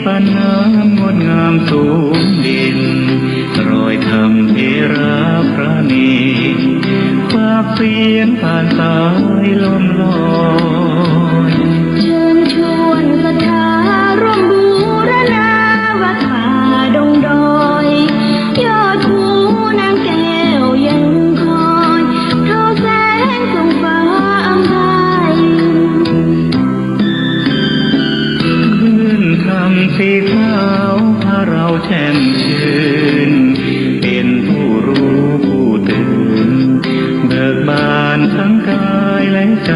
ปานน้ำงดงามสูงดินรอยธรรมเทระพระเนตรฝากเสียงผ่านสายลมลอยเชิญชวนศรัทธาร่วมบูรณาวัดป่าดงดอยยอดภูนางแก้วยังคอยเท่าแสงส่องฟ้าอำไพขึ้นทำสีขาวพาเราแช่มชื่นเป็นผู้รู้ผู้ตื่นเบิกบานทั้งกายและใจ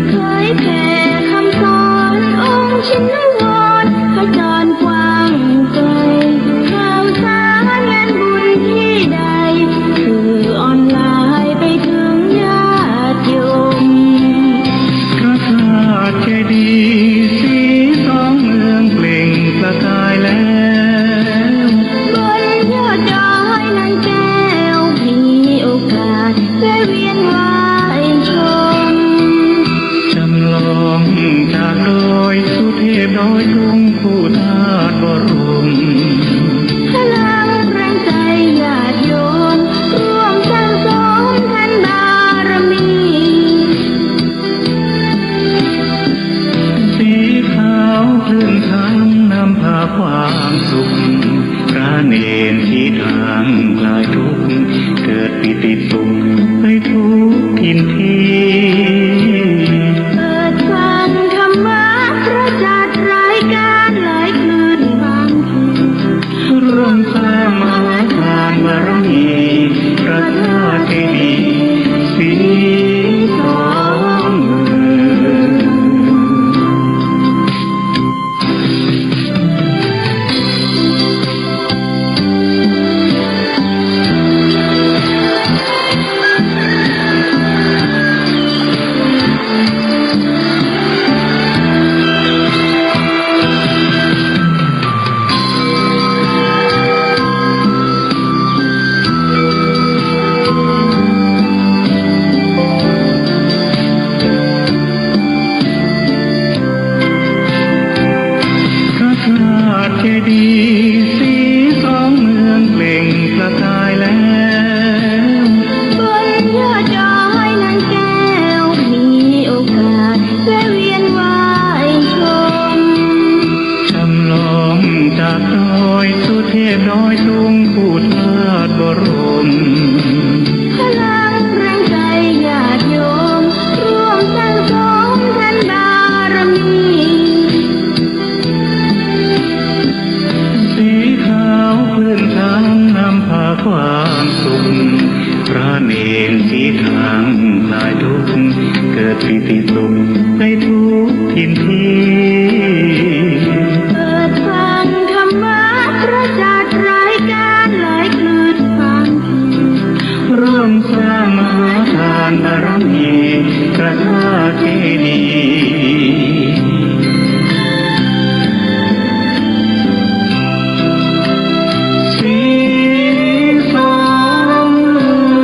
เคยแผ่คำสอนองค์ชินวรขจรกว้างไกลข่าวสารงานบุญที่ใดสื่อออนไลน์ไปถึงญาติโยมพระธาตุเจดีย์สีสองเมืองเปล่งประกายแล้วบนยอดดอยนางแก้วมีโอกาสแวะเวียนไหว้ชมจำลองจากดอยสุเทพดอยทุ่งผู้ธาตุบรมพลังแรงใจญาติโยมร่วมสร้างสมทานบารมีสีขาวคลื่นทางนำพาความสุขพระเนรที่ทางคลายทุกข์เกิดปิติสุขไปทุกทินทีเปิดฟังธรรมะพระจัดรายการหลายคืนบางคืนร่วมสร้างมหาทานบารมีพระธาตุเจดีย์สีสองเมืองเจดีย์สีสองเมืองเปล่งประกายแล้วบนยอดดอยนางแก้วมีโอกาสแวะเวียนไหว้ชมจำลองจากดอยสุเทพดอยทุ่งผู้ธาตุบรมพลังแรงใจญาติโยมร่วมสร้างสมทานบารมีสีขาวคลื่นทางนำพาความสุขพระเนรสีทางคลายทุกข์เกิดปิติสุขไปทุกทินทีเปิดฟังธรรมะพระจัดรายการหลายคืนบางคืนร่วมสร้างมหาทานบารมีพระธาตุเจดีย์สีสองเมือง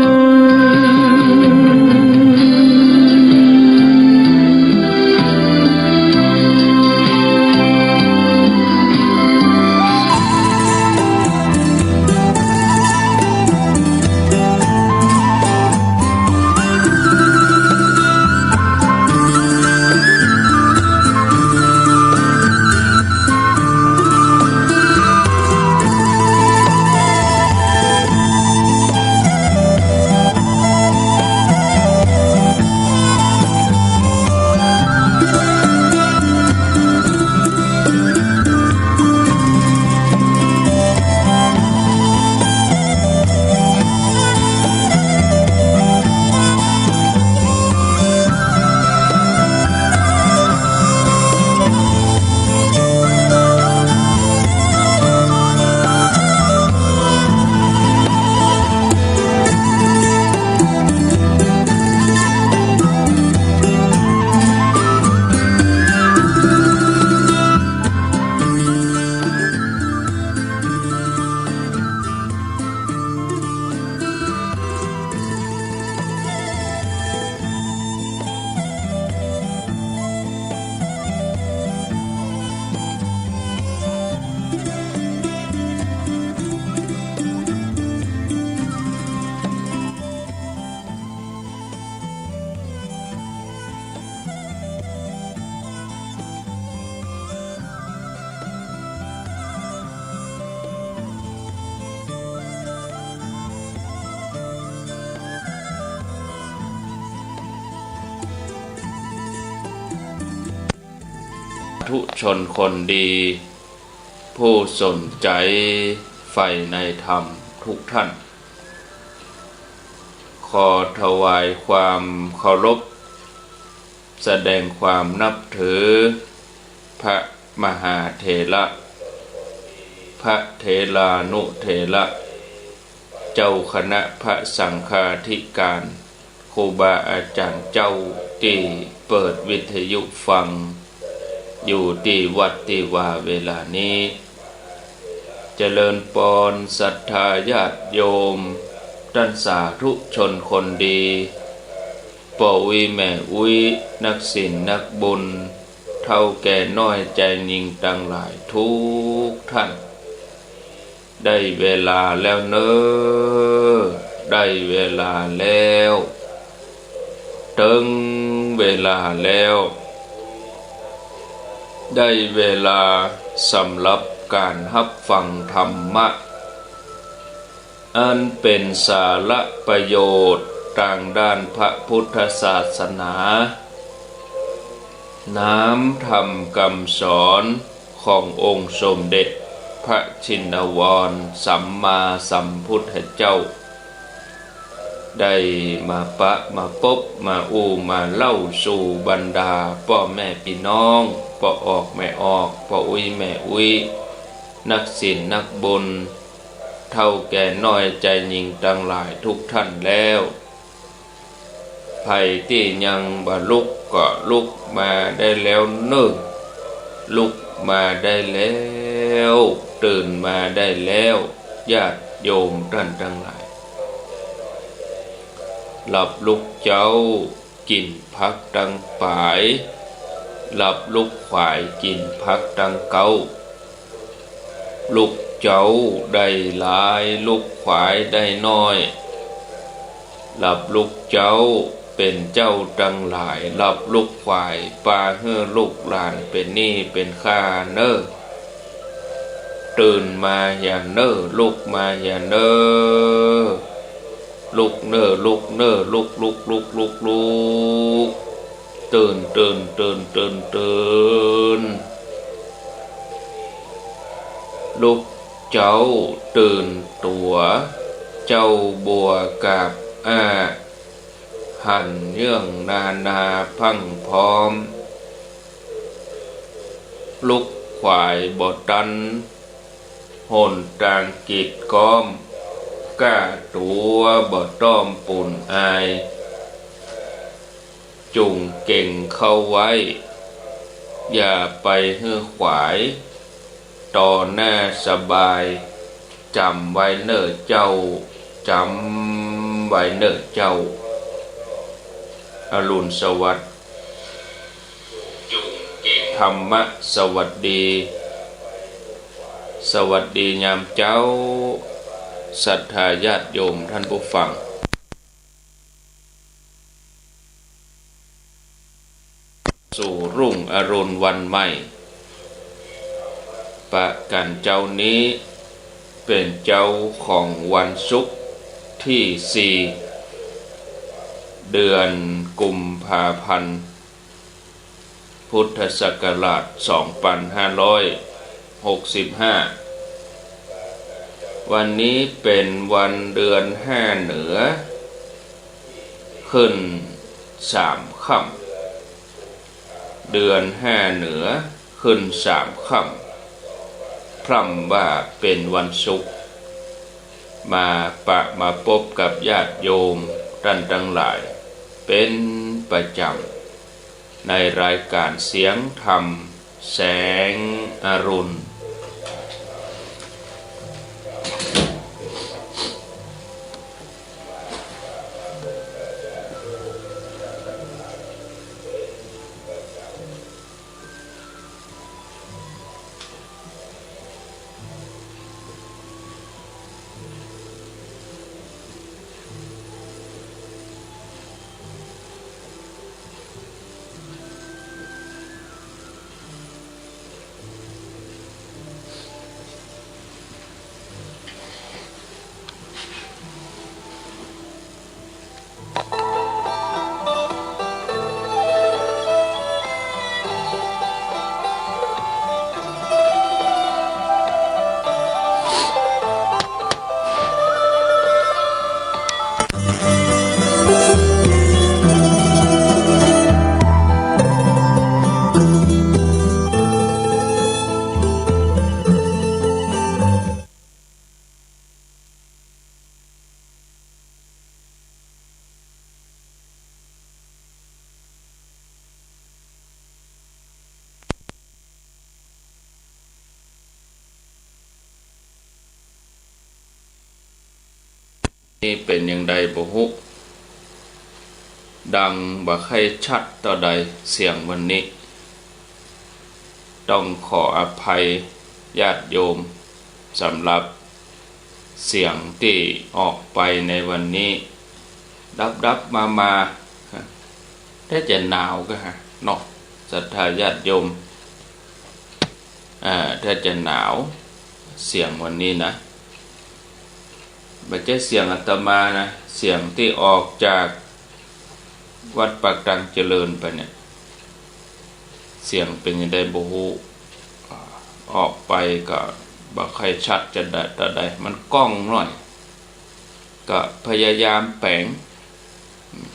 ธุชนคนดี ผู้สนใจใฝ่ในธรรมทุกท่านขอถวายความเคารพแสดงความนับถือพระมหาเถระพระเถรานุเถระเจ้าคณะพระสังฆาธิการครูบาอาจารย์เจ้าที่เปิดวิทยุฟังอยู่ที่วัดที่ว่าเวลานี้เจริญปอนศรัทธาญาติโยมท่านสาธุชนคนดีป่อวิแม่อุ้ยนักศิลป์นักบุญเท่าแก่น้อยใจยิ่งตั้งหลายทุกท่านได้เวลาแล้วเนอได้เวลาแล้วถึงเวลาแล้วได้เวลาสำหรับการรับฟังธรรมะอันเป็นสาระประโยชน์ทางด้านพระพุทธศาสนาน้ำธรรมคำสอนขององค์สมเด็จพระชินวรสัมมาสัมพุทธเจ้าได้มาปะมาพบมามาเล่าสู่บรรดาพ่อแม่พี่น้องพ่อออกแม่ออกพ่ออุ้ยแม่อุ้ยนักศิลป์นักบุญเท่าแก่น้อยใจยิ่งตั้งหลายทุกท่านแล้วไผที่ยังบ่ลุกก็ลุกมาได้แล้วเนิ่นลุกมาได้แล้วตื่นมาได้แล้วญาติโยมท่านทั้งหลายหลับลุกเจ้ากินพักดังปายหลับลุกขวายกินพักดังเก้าลุกเจ้าได้หลายลุกขวายได้น้อยหลับลุกเจ้าเป็นเจ้าดังหลายหลับลุกขวายปาเฮือลูกหลานเป็นหนี้เป็นข้าเนอตื่นมาอย่าเนอลุกมาอย่าเนอลุกเนอลุกเนอลุกลุกลุกลุกลุกตื่นตื่นตื่นตื่นตื่นลุกเจ้าตื่นตัวเจ้าบัวกับหันเยื่องนาพังพร้อมลุกขวายบอดันหนตางกีดก้อมก้าตัวบ่ต้อมปุ่นอายจุงเก่งเข้าไว้อย่าไปฮื้อขวายต่อหน้าสบายจำไว้เนอเจ้าจำไว้เนอเจ้าอรุณสวัสดิ์ธรรมะสวัสดีสวัสดียามเจ้าศรัทธาญาติโยมท่านผู้ฟังสู่รุ่งอรุณวันใหม่ประกันเจ้านี้เป็นเจ้าของวันศุกร์ที่4เดือนกุมภาพันธ์พุทธศักราช2565วันนี้เป็นวันเดือน5เหนือขึ้น3ค่ำเดือน5เหนือขึ้น3ค่ำพร่ำว่าเป็นวันศุกร์มาพบกับญาติโยมท่านทั้งหลายเป็นประจำในรายการเสียงธรรมแสงอรุณ นี่เป็นอย่างใดบ่ฮู้ดังบ่ค่อยชัดต่อใดเสียงวันนี้ ต้องขออภัยญาติโยมสำหรับเสียงที่ออกไปในวันนี้ดับมาถ้าจะหนาวก็ฮะเนาะศรัทธาญาติโยมถ้าจะหนาวเสียงวันนี้นะไม่ใช่เสียงอาตมานะเสียงที่ออกจากวัดปากตังเจริญไปเนี่ยเสียงเป็นยังไงบ่ฮู้ออกไปก็บ่ค่อยชัดจะใดมันก้องหน่อยก็พยายามแปลง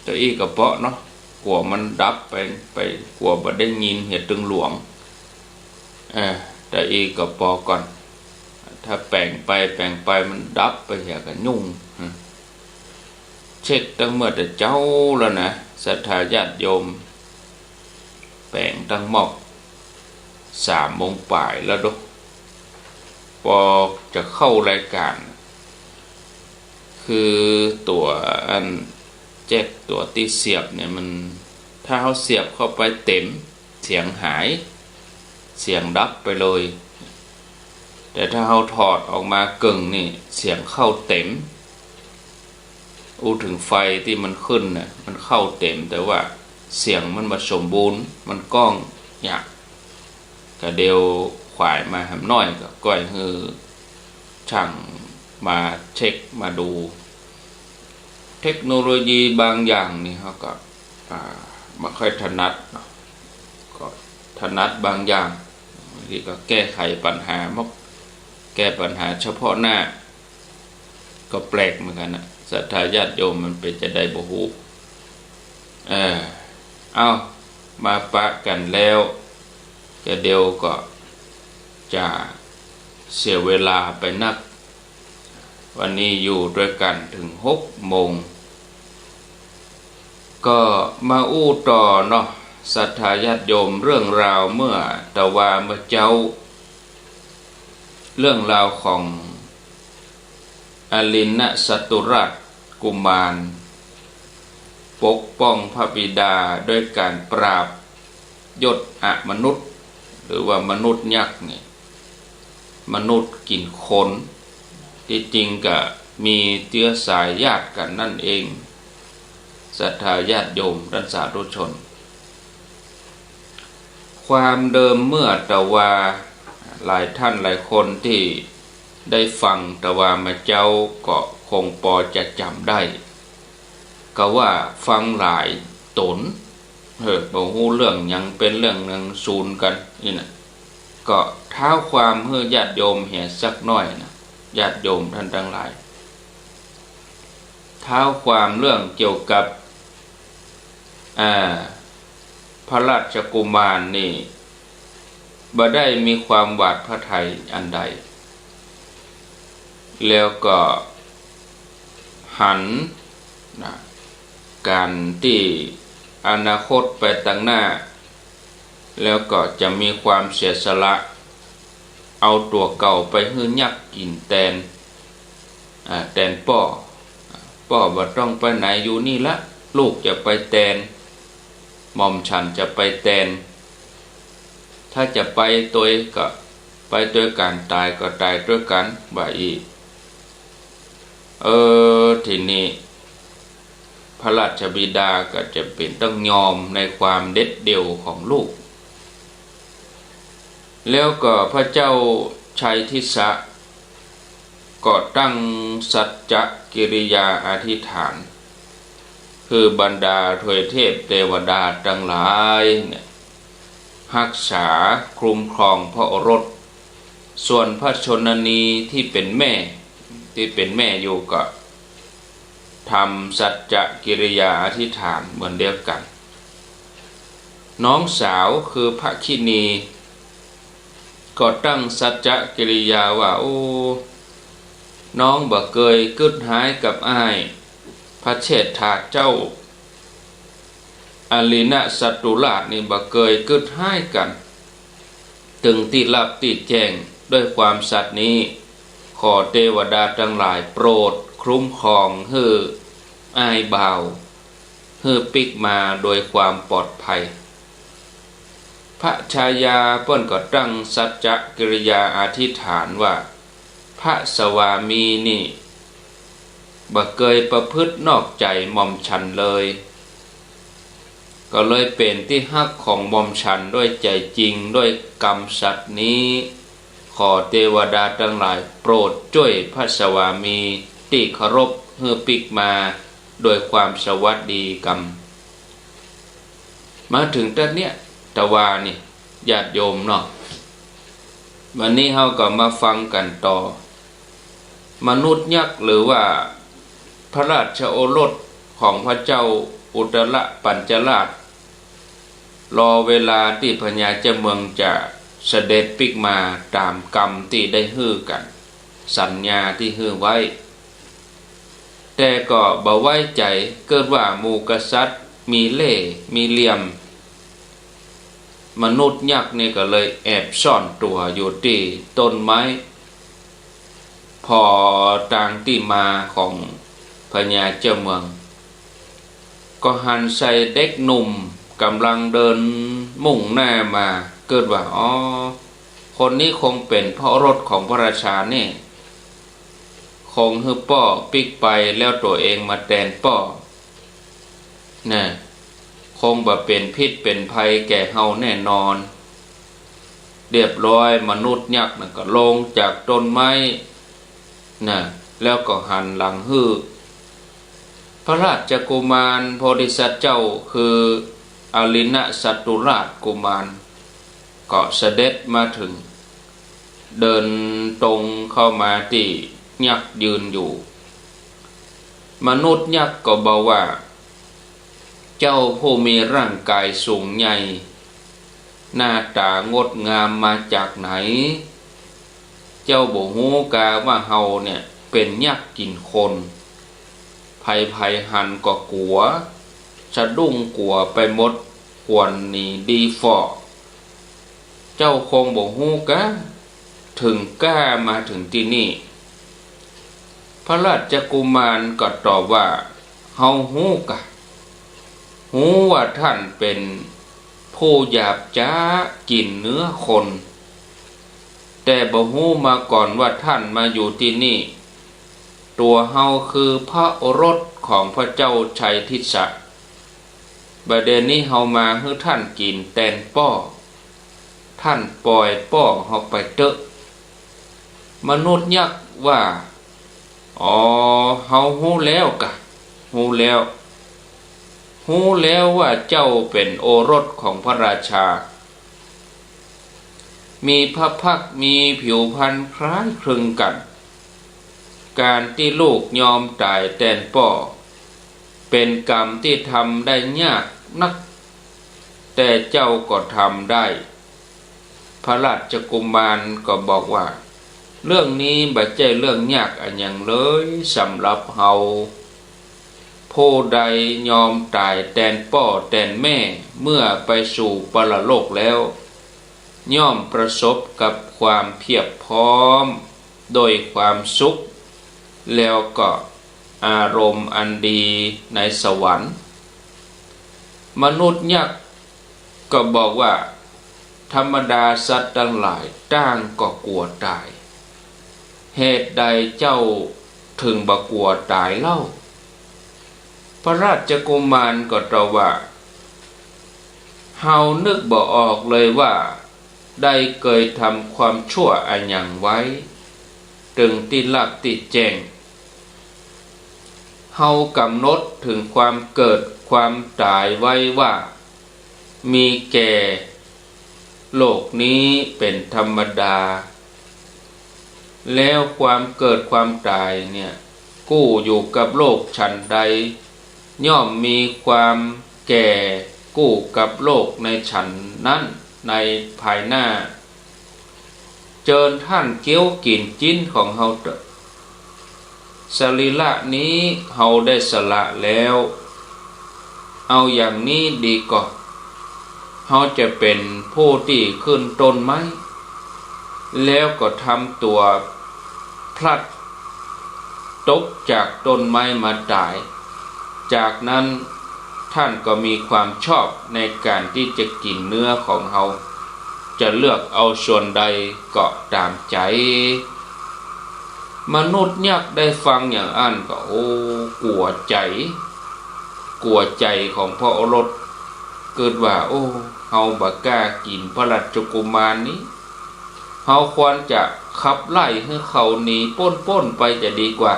ตัวอีกระเปาะเนาะกลัวมันดับไปกลัวบ่ได้ยินเหตุตึงหลวงแต่อีกระเปาะก่อนถ้าแปลงไปมันดับไปเหี้ยก็ยุ่งเช็คตั้งเมื่อแต่เจ้าแล้วนะศรัทธาญาติโยมแปลงตั้งหมอก3 โมงป่ายแล้วดูพอจะเข้ารายการคือตัวอันแจ็คตัวที่เสียบเนี่ยมันถ้าเขาเสียบเข้าไปเต็มเสียงหายเสียงดับไปเลยแต่ถ้าเขาถอดออกมากึ่งนี่เสียงเข้าเต็มถึงไฟที่มันขึ้นน่ะมันเข้าเต็มแต่ว่าเสียงมันมาสมบูรณ์มันก้องยากก็เดียวขวายมาหำน้อยก็ก้อยคือช่างมาเช็คมาดูเทคโนโลยีบางอย่างนี่เขาก็ไม่ค่อยถนัดก็ถนัดบางอย่างที่ก็แก้ไขปัญหาแก้ปัญหาเฉพาะหน้าก็แปลกเหมือนกันนะศรัทธาญาติโยมมันเป็นจะได้บ่ฮู้เอามาปะกันแล้วก็เดียวก็จะเสียเวลาไปนักวันนี้อยู่ด้วยกันถึง6 โมงก็มาอู้ต่อเนาะศรัทธาญาติโยมเรื่องราวเมื่อตะวาเมื่อเจ้าเรื่องราวของอลินนสัตุราชกุมารปกป้องพระบิดาด้วยการปราบยศอมนุษย์หรือว่ามนุษย์ยักษ์นี่มนุษย์กินคนที่จริงก็มีเชื้อสายญาติกันนั่นเองศรัทธาญาติโยมท่านสาธุชนความเดิมเมื่อตะวาหลายท่านหลายคนที่ได้ฟังตะวามาเจ้าก็คงพอจะจำได้ก็ว่าฟังหลายตนบ่ฮู้เรื่องยังเป็นเรื่องนึงซูนกันนี่นะก็เท้าความเพื่อญาติโยมเห็นสักน้อยนะญาติโยมท่านทั้งหลายเท้าความเรื่องเกี่ยวกับพระราชกุมารนี่บ่ได้มีความหวาดพระทัยอันใดแล้วก็หันนะการที่อนาคตไปตั้งหน้าแล้วก็จะมีความเสียสละเอาตัวเก่าไปหื้อยักกินแตนป่อบ่ต้องไปไหนอยู่นี่ละลูกจะไปแตนหม่อมฉันจะไปแตนถ้าจะไปตัวก็ไปด้วยกันตายก็ตายด้วยกันบ่อีทีนี้พระราชบิดาก็จะเป็นต้องยอมในความเด็ดเดี่ยวของลูกแล้วก็พระเจ้าชัยทิสะก็ตั้งสัจจกิริยาอธิษฐานคือบรรดาทวยเทพเทวดาทั้งหลายเนี่ยรักษาคุ้มครองพระโอรสส่วนพระชนนีที่เป็นแม่อยู่ก็ทำสัจจกิริยาอธิษฐานเหมือนเดียวกันน้องสาวคือพระคินีก็ตั้งสัจจกิริยาว่าน้องบ่เคยกึดหายกับอ้ายพระเชษฐาเจ้าอลินสัตุราชนี่บ่เคยกึดหายกันถึงที่ลับที่แจ้งด้วยความสัตย์นี้ขอเทวดาทั้งหลายโปรด คุ้มครองให้อ้ายบ่าวให้ปิกมาโดยความปลอดภัยพระชายาเปิ้นก็ตั้งสัจจะกิริยาอธิษฐานว่าพระสวามีนี่บ่เคยประพฤตินอกใจหม่อมฉันเลยก็เลยเป็นที่ฮักของหม่อมฉันด้วยใจจริงด้วยกรรมสัตย์นี้ขอเทวดาทั้งหลายโปรดช่วยพระสวามีที่เคารพเฮือปิกมาโดยความสวัสดีกรรมมาถึงตอนเนี้ยตะวานี่ญาติโยมเนาะวันนี้เฮาก็มาฟังกันต่อมนุษย์ยักษ์หรือว่าพระราชโอรสของพระเจ้าอุตรปัญจราชรอเวลาที่พญาเจ้าเมืองจะเสด็จปิกมาตามกรรมที่ได้ฮื้อกันสัญญาที่ฮื้อไว้แต่ก็บ่ไว้ใจเกิดว่าหมู่กษัตริย์มีเล่ห์มีเหลี่ยมมนุษย์ยักษ์นี่ก็เลยแอบซ่อนตัวอยู่ที่ต้นไม้พอทางที่มาของพญาเจ้าเมืองก็หันใส่เด็กหนุ่มกำลังเดินมุ่งหน้ามาเกิดว่าคนนี้คงเป็นพ่อรถของพระราชาแน่คงฮือป้อปิกไปแล้วตัวเองมาแทนป้อน่ะคงบ่เป็นพิษเป็นภัยแก่เฮาแน่นอนเรียบร้อยมนุษย์ยักษ์น่ะก็ลงจากต้นไม้น่ะแล้วก็หันหลังฮื้อพระราชกุมารโพธิสัตว์เจ้าคืออลินะสัตตุราชกุมารก็เสด็จมาถึงเดินตรงเข้ามาที่ยักษ์ยืนอยู่มนุษย์ยักษ์ก็บอกว่าเจ้าผู้มีร่างกายสูงใหญ่หน้าตางดงามมาจากไหนเจ้าบ่ฮู้กาว่าเฮาเนี่ยเป็นยักษ์กินคนภัยหันก็กลัวสะดุ้งกลัวไปหมดควรหนีดีฟอเจ้าคงบ่ฮู้กะถึงกล้ามาถึงที่นี่พระราชกุมารก็ตอบว่าเฮาฮู้กะฮู้ว่าท่านเป็นผู้หยาบช้ากินเนื้อคนแต่บ่ฮู้มาก่อนว่าท่านมาอยู่ที่นี่ตัวเฮาคือพระโอรสของพระเจ้าชัยทิสะบัดเดี๋ยวนี้เฮามาให้ท่านกินแตนป้อท่านปล่อยป้อเฮาไปเถอะมนุษย์ยักษ์ว่าเฮาฮู้แล้วกะฮู้แล้วว่าเจ้าเป็นโอรสของพระราชามีพระพักตร์มีผิวพรรณคล้ายคลึงกันการที่ลูกยอมตายแทนพ่อเป็นกรรมที่ทำได้ยากนักแต่เจ้าก็ทำได้พระราชกุมารก็บอกว่าเรื่องนี้บ่ใช่เรื่องยากอันหยังเลยสำหรับเฮาผู้ใดยอมตายแทนพ่อแทนแม่เมื่อไปสู่ปรโลกแล้วย่อมประสบกับความเพียบพร้อมโดยความสุขแล้วก็อารมณ์อันดีในสวรรค์มนุษย์ยักษ์ก็บอกว่าธรรมดาสัตว์ทั้งหลายต่างก็กลัวตายเหตุใดเจ้าถึงบ่กลัวตายเล่าพระราชกุมารก็ตรัสว่าเฮานึกบ่ออกเลยว่าได้เคยทำความชั่วอันหยังไว้ถึงที่ลักที่แจ้งเฮากำหนดถึงความเกิดความตายไว้ว่ามีแก่โลกนี้เป็นธรรมดาแล้วความเกิดความตายเนี่ยกู้อยู่กับโลกฉันใดย่อมมีความแก่กู้กับโลกในฉันนั้นในภายหน้าเจิญท่านเกี้ยวกินจิ้นของเฮาเถอะสรีระนี้เฮาได้สละแล้วเอาอย่างนี้ดีกว่าเฮาจะเป็นผู้ที่ขึ้นต้นไม้แล้วก็ทำตัวพลัดต ตกจากต้นไม้มาตายจากนั้นท่านก็มีความชอบในการที่จะกินเนื้อของเฮาจะเลือกเอาส่วนใดก็ตามใจมนุษย์ยักษ์ได้ฟังอย่างอันก็กลัวใจของพระโอรสเกิดว่าเฮาบ่กล้ากินพระราชกุมารนี้เฮาควรจะขับไล่ให้เขาหนีป้นไปจะดีกว่า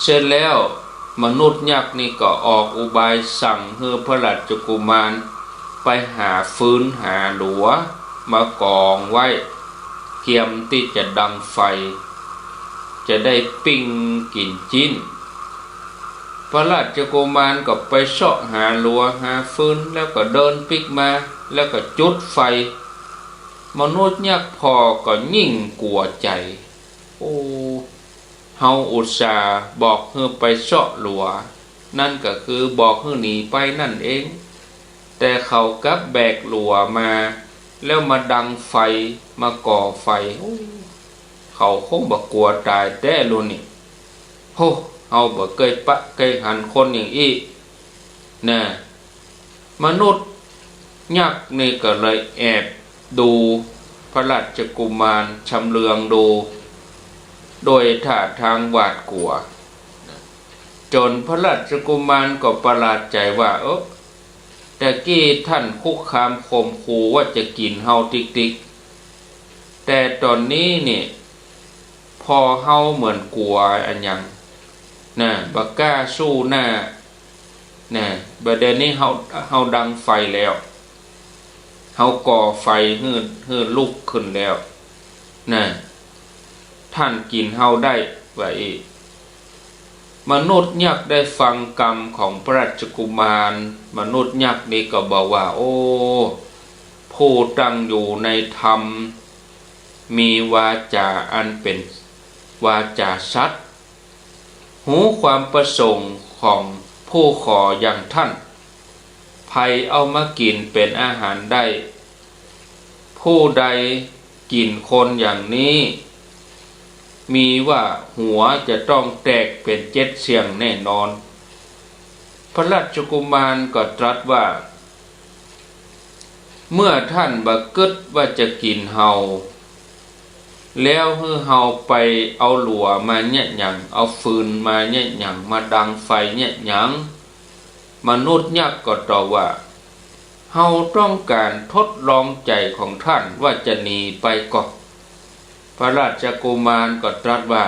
เสร็จแล้วมนุษย์ยักษ์นี่ก็ออกอุบายสั่งให้พระราชกุมารไปหาฟืนหาหลัวมากองไว้เกียมที่จะดังไฟจะได้ปิ้งกินจิ้นพระราชกุมารก็ไปเสาะหาหลัวหาฟืนแล้วก็เดินปิกมาแล้วก็จุดไฟมนุษย์ยักษ์พอก็ยิ่งกลัวใจเฮาอุตส่าห์บอกให้ไปเสาะหลัวนั่นก็คือบอกให้หนีไปนั่นเองแต่เขากับแบกหลัวมาแล้วมาดังไฟมาก่อไฟเขาคงบ่กลัวตายแต่ลุนี่เฮาบ่เคยหันคนอย่างอีนะมนุษย์ยักษ์นี่ก็เลยแอบดูพระราชกุมารชำเลืองดูโดยท่าทางหวาดกลัวจนพระราชกุมารก็ประหลาดใจว่าแต่กี้ท่านคุกคามข่มขู่ว่าจะกินเฮาติ๊กแต่ตอนนี้เนี่ยพอเฮาเหมือนกลัวอันยังบ่กล้าสู้หน้าบัดนี้เฮาดังไฟแล้วเฮาก่อไฟฮือลุกขึ้นแล้วท่านกินเฮาได้ว่าอีกมนุษย์ยักษ์ได้ฟังกรรมของพระราชกุมารมนุษย์ยักษ์นี่ก็บอกว่าผู้ตั้งอยู่ในธรรมมีวาจาอันเป็นวาจาสัตย์หูความประสงค์ของผู้ขออย่างท่านไผเอามากินเป็นอาหารได้ผู้ใดกินคนอย่างนี้มีว่าหัวจะต้องแตกเป็น7 เสียงแน่นอนพระราชกุมารก็ตรัสว่าเมื่อท่านบ่กึดว่าจะกินเฮาแล้วให้เฮาไปเอาหลัวมาเนี่ยหยังเอาฟืนมาเนี่ยหยังมาดังไฟเนี่ยหยังมนุษย์ยักษ์ก็ตอบว่าเฮาต้องการทดลองใจของท่านว่าจะหนีไปก่อนพระราชกุมารก็ตรัสว่า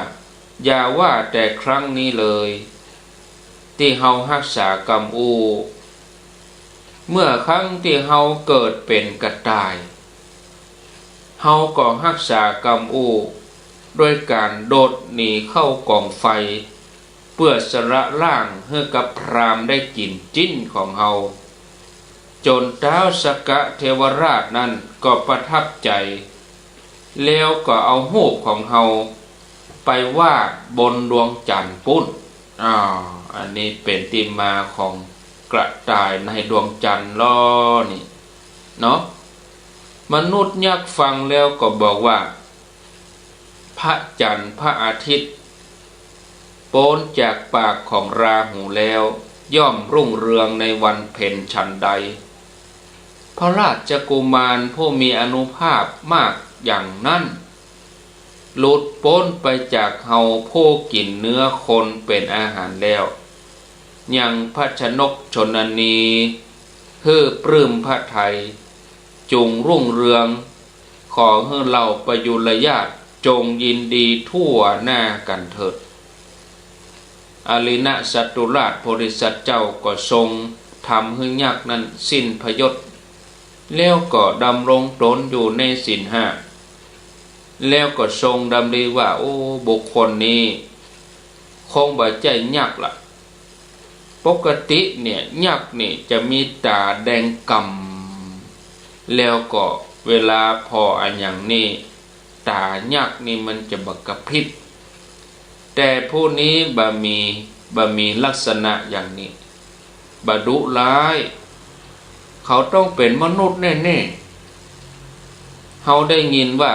อย่าว่าแต่ครั้งนี้เลยที่เฮารักษากรรมเมื่อครั้งที่เฮาเกิดเป็นกระต่ายเฮาก็รักษากรรมด้วยการโดดหนีเข้ากองไฟเพื่อสละล่างให้กับพราหมณ์ได้กินจิ้นของเฮาจนท้าวสกะเทวราชนั้นก็ประทับใจแล้วก็เอารูปของเฮาไปวาดบนดวงจันทร์ปุ้นอันนี้เป็นที่มาของกระต่ายในดวงจันทร์ล้อนี่เนาะมนุษย์ยักษ์ฟังแล้วก็บอกว่าพระจันทร์พระอาทิตย์โปนจากปากของราหูแล้วย่อมรุ่งเรืองในวันเพ็ญฉันใดพระราชกุมารผู้มีอานุภาพมากอย่างนั้นหลุดพ้นไปจากเฮาผู้กินเนื้อคนเป็นอาหารแล้วยังพระชนกชนนีฮือปลื้มพระทัยจงรุ่งเรืองขอให้เราประยุรญาติจงยินดีทั่วหน้ากันเถิดอลินะสัตตุราชโพธิสัตว์เจ้าก็ทรงทำให้ยักษ์นั้นสิ้นพยศแล้วก็ดำรงตนอยู่ในศีล 5แล้วก็ทรงดำริว่าบุคคลนี้คงบ่ใจยักษ์ล่ะปกติเนี่ยยักษ์นี่จะมีตาแดงก่ำแล้วก็เวลาพออันอย่างนี้ตายักษ์นี่มันจะบักกระพริบแต่ผู้นี้บ่มีลักษณะอย่างนี้บ่ดุร้ายเขาต้องเป็นมนุษย์แน่ๆเฮาได้ยินว่า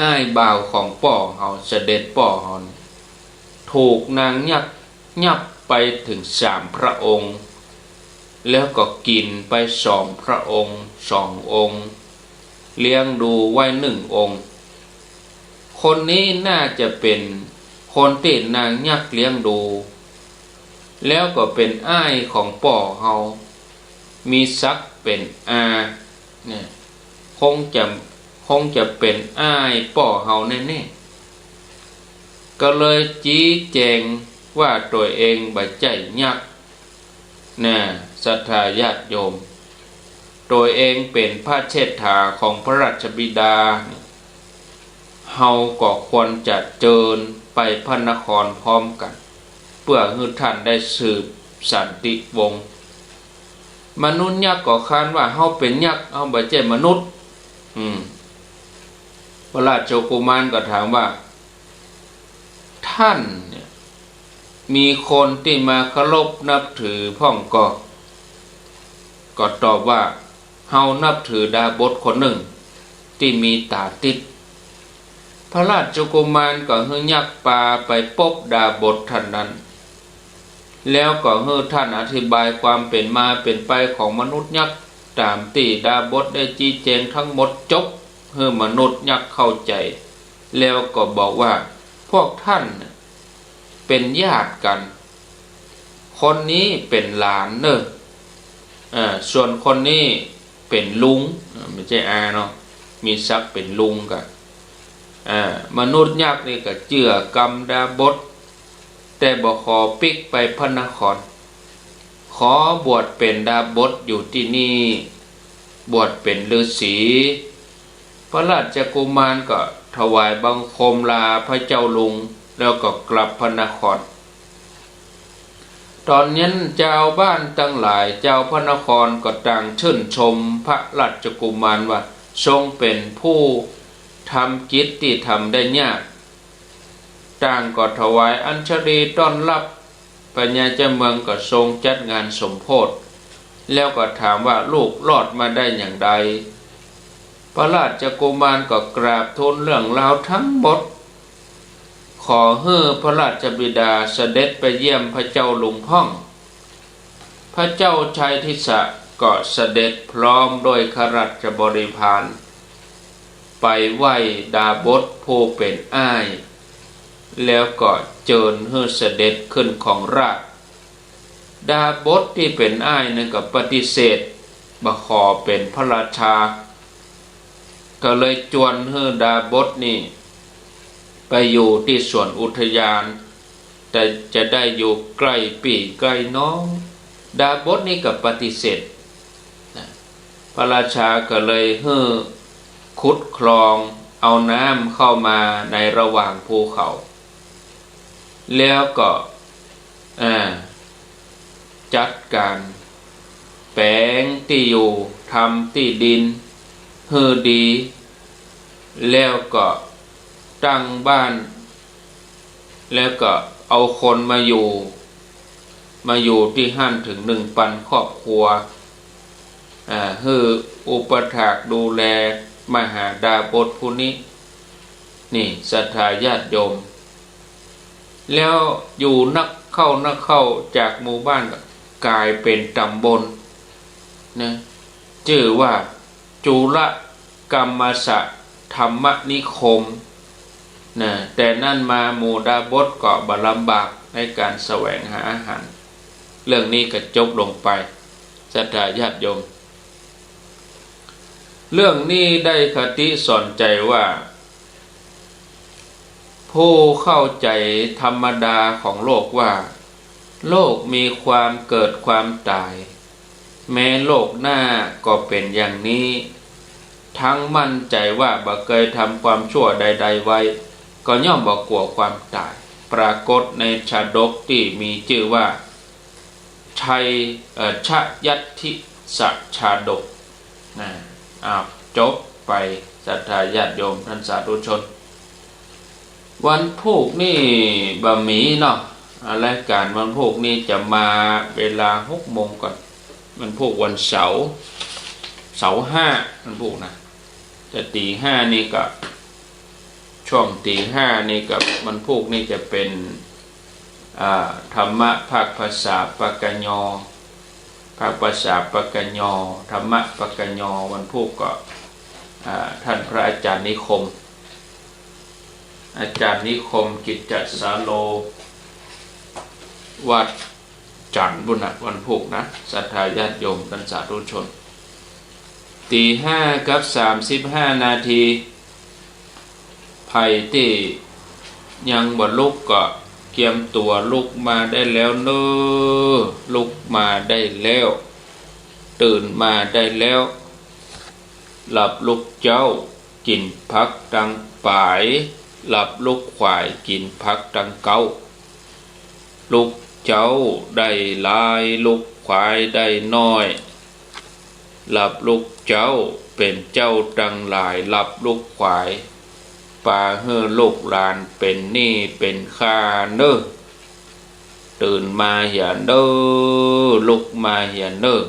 อ้ายบ่าวของป่อเฮาเสด็จป่อเฮาถูกนางยับไปถึง3 พระองค์แล้วก็กินไป2 พระองค์2 องค์เลี้ยงดูไว้1 องค์คนนี้น่าจะเป็นคนที่นางยักษ์เลี้ยงดูแล้วก็เป็นอ้ายของป่อเฮามีศักดิ์เป็นอาเนี่ยคงจะเป็นอ้ายป่อเฮาแน่ๆก็เลยชี้แจงว่าตัวเองบ่ใจยักษ์น่ะศรัทธาญาติโยมตัวเองเป็นพระเชษฐาของพระราชบิดาเฮาก็ควรจะเจิญไปพระนครพร้อมกันเพื่อให้ท่านได้สืบสันติวงศ์มนุษย์ยักษ์ก็ค้านว่าเฮาเป็นยักษ์เฮาบ่ใช่มนุษย์พระราชกุมารก็ถามว่าท่านเนี่ยมีคนที่มาเคารพนับถือพ่องก็ตอบว่าเฮานับถือดาบทคนหนึ่งที่มีตาติดพระราชกุมารก็ให้ยักษ์ปาไปพบดาบทท่านนั้นแล้วก็ให้ท่านอธิบายความเป็นมาเป็นไปของมนุษย์ยักษ์ตามที่ดาบทได้ชี้แจงทั้งหมดจบให้มนุษย์ยักษ์เข้าใจแล้วก็บอกว่าพวกท่านเป็นญาติกันคนนี้เป็นหลานเนอะส่วนคนนี้เป็นลุงไม่ใช่อาเนาะมีศักดิ์เป็นลุงกันมนุษย์ยักษ์นี่ก็เจือกรรมดาบทแต่บ่ขอปิกไปพระนครขอบวชเป็นดาบทอยู่ที่นี่บวชเป็นฤาษีพระราชกุมารก็ถวายบังคมลาพระเจ้าลุงแล้วก็กลับพระนครตอนนั้นเจ้าบ้านทั้งหลายเจ้าพระนครก็ต่างชื่นชมพระราชกุมารว่าทรงเป็นผู้ทำกิจที่ทำได้ยากต่างก็ถวายอัญชลีต้อนรับปัญญาเจ้าเมืองก็ทรงจัดงานสมโภชแล้วก็ถามว่าลูกรอดมาได้อย่างไรพระราชกุมารก็กราบทูลเรื่องราวทั้งหมดขอให้พระราชบิดาเสด็จไปเยี่ยมพระเจ้าลุงพ่องพระเจ้าชัยทิสะก็เสด็จพร้อมโดยข้าราชบริพารไปไหว้ดาบทผู้เป็นอ้ายแล้วก็เจิญให้เสด็จขึ้นของราชดาบทที่เป็นอ้ายนั่นก็ปฏิเสธบ่ขอเป็นพระราชาก็เลยจวนให้ดาบทนี่ไปอยู่ที่สวนอุทยานแต่จะได้อยู่ใกล้ปี่ใกล้น้องดาบทนี่ก็ปฏิเสธพระราชาก็เลยให้ขุดคลองเอาน้ำเข้ามาในระหว่างภูเขาแล้วก็จัดการแปลงที่อยู่ทำที่ดินให้ดีแล้วก็ตั้งบ้านแล้วก็เอาคนมาอยู่ที่ห้านถึง1,000 ครอบครัวให้อุปถากดูแลมหาดาบทผู้นี้นี่ศรัทธาญาติโยมแล้วอยู่นักเข้าจากหมู่บ้านก็กลายเป็นตำบลนะชื่อว่าจุลกรรมสะธรรมนิคมนะแต่นั่นมาหมู่ดาบทก็บ่ลำบากในการแสวงหาอาหารเรื่องนี้ก็จบลงไปศรัทธาญาติโยมเรื่องนี้ได้คติสอนใจว่าผู้เข้าใจธรรมดาของโลกว่าโลกมีความเกิดความตายแม้โลกหน้าก็เป็นอย่างนี้ทั้งมั่นใจว่าบ่เคยทำความชั่วใดๆไว้ก็ย่อมบ่กลัวความตายปรากฏในชาดกที่มีชื่อว่าชยัตถิสัชาดกจบไปศรัทธาญาติโยมท่านสาธุชนวันพุธนี่บะหมี่เนาะรายการวันพุธนี่จะมาเวลา6 โมงก่อนวันพุธวันเสาร์5วันพุธนะแต่ตี 5นี่ก็ ช่วงตีห้านี่กับวันพุธนี่จะเป็นธรรมะภาคภาษาปกญอภาคภาษาปกญอธรรมะปกญอวันพุธก็ท่านพระอาจารย์นิคมอาจารย์นิคมกิจจสาโลวัดจันทบุญวันพุธนะศรัทธาญาติโยมกันสาธุชนตีห้ากับ35 นาทีไผ่ที่ยังบ่ลุกก็เกียมตัวลุกมาได้แล้วเนอลุกมาได้แล้วตื่นมาได้แล้วหลับลุกเจ้ากินพักดังป่ายหลับลุกควายกินพักดังเก้าลุกเจ้าได้ลายลุกควายได้น้อยหลับลุกเจ้าเป็นเจ้าดังหลายหลับลุกควายปาเฮือลูกหลานเป็นหนี้เป็นค่าเน้อตื่นมาอย่าเน้อลุกมาอย่าเน้อ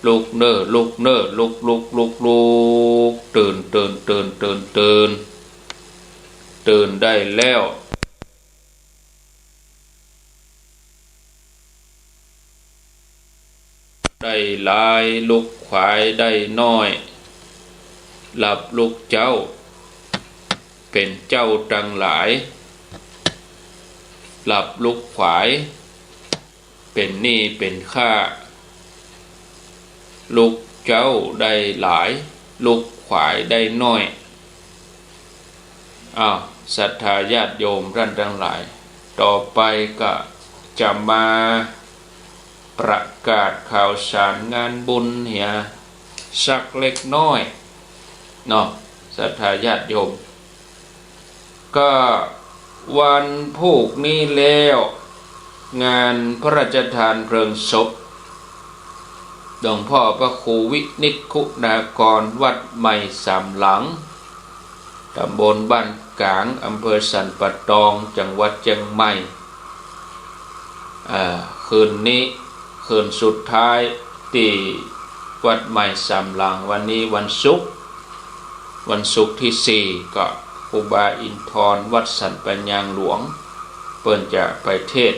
ลุกเน้อลุกเน้อลุกลุกลุกลุกตื่นตื่นตื่นตื่นตื่นตื่นได้แล้วได้ลายลุกควายได้น้อยหลับลุกเจ้าเป็นเจ้าดังหลายหลับลุกขวายเป็นหนี้เป็นค่าลุกเจ้าได้หลายลุกขวายได้น้อยศรัทธาญาติโยมท่านทั้งหลายต่อไปก็จะมาประกาศข่าวสารงานบุญเหียสักเล็กน้อยเนาะศรัทธาญาติโยมก็วันพุธนี้แล้วงานพระราชทานเพลิงศพหลวงพ่อพระครูวินิจคุณากรวัดใหม่สามหลังตำบลบ้านกลางอำเภอสันป่าตองจังหวัดเชียงใหม่คืนนี้คืนสุดท้ายที่วัดใหม่สามหลังวันนี้วันศุกร์ที่4ก็ครูบาอินทรวัดสันปัญญางหลวงเปิ้นจะไปเทศ